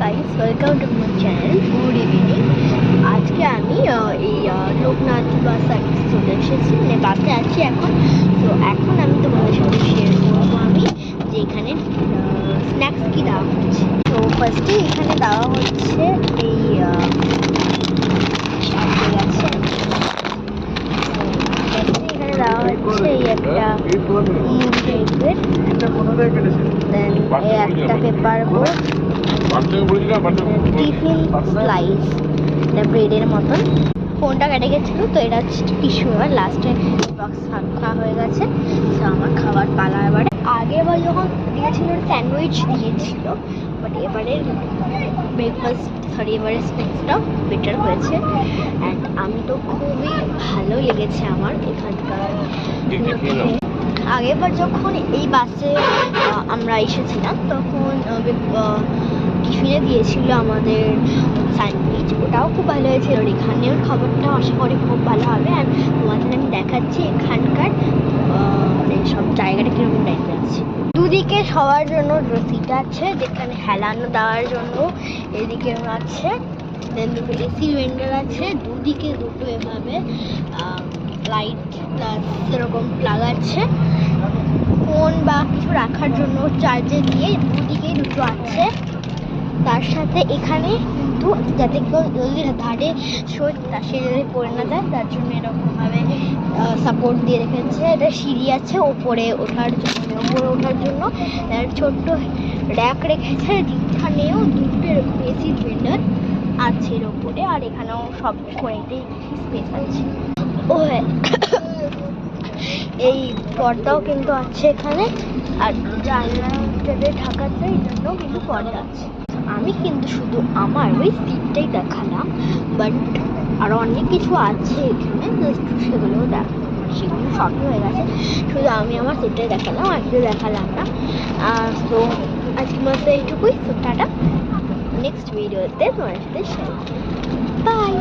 Guys, welcome to my channel good evening. আজকে আমি এই লোকনাথ বাস সার্ভিস চলে এসেছি, মানে বাসে আছি এখন। তো এখন আমি তোমাদের সাথে শেয়ার করবো আমি যে এখানে স্ন্যাক্স কি দেওয়া হচ্ছে। তো ফার্স্টে এখানে দেওয়া হচ্ছে এই এখানে দেওয়া হচ্ছে এই একটা দেন এই একটা পেপার বোর্ড, টিফিন স্লাইস, এটা ব্রেডের মতন। ফোনটা কেটে গেছিলো, তো এটা হচ্ছে টিস্যু। এবার লাস্টে বক্স খাওয়া হয়ে গেছে, তো আমার খাবার পালা। এবারে আগেরবার যখন দিয়েছিল স্যান্ডউইচ দিয়েছিল, বাট এবারে ব্রেকফাস্ট এবারে স্ন্যাক্সটাও বেটার হয়েছে। অ্যান্ড আমি তো খুবই ভালো লেগেছে আমার এখানকার। আগেরবার যখন এই বাসে আমরা এসেছিলাম তখন টিফিনে দিয়েছিল আমাদের স্যান্ডউইচ, ওটাও খুব ভালো হয়েছিল। এখানেও খাবারটাও আশা করি খুব ভালো হবে। অ্যান্ড তোমাদের আমি দেখাচ্ছি এখানকার সব জায়গাটা কীরকম টাইপের আছে। দুদিকে সবার জন্য সিট আছে, যেখানে হেলানো দেওয়ার জন্য এদিকে আছে। দেন দুটো এসি ভেন্ডার আছে, দুদিকে দুটো এভাবে লাইট সেরকম প্লাগ আছে। ফোন বা কিছু রাখার জন্য চার্জে দিয়ে দুদিকেই দুটো আছে। তার সাথে এখানে কিন্তু যাতে কেউ জলদি ধারে সে যদি পড়ে না যায়, তার জন্য এরকমভাবে সাপোর্ট দিয়ে রেখেছে। এটা সিঁড়ি আছে ওপরে ওঠার জন্য ছোট্ট র্যাক রেখেছে, যেখানেও দুটো এরকম এসি ভেন্ডার আছে এর ওপরে। আর এখানেও সব কোয়ালিটি স্পেস আছে। ও এই পর্দাও কিন্তু আছে এখানে, আর জানলাটাতে ঢাকাতে এই জন্য কিন্তু পর্দা আছে। আমি কিন্তু শুধু আমার ওই সিটটাই দেখালাম, বাট আরও অনেক কিছু আছে এখানে, সেগুলোও দেখালাম। সেগুলো সবই হয়ে গেছে, শুধু আমি আমার সিটটাই দেখালাম, আর কিছু দেখালাম না। তো আজকের মতো এইটুকুই। তো টাটা, নেক্সট ভিডিওতে তোমার সাথে শেয়ার। বাই।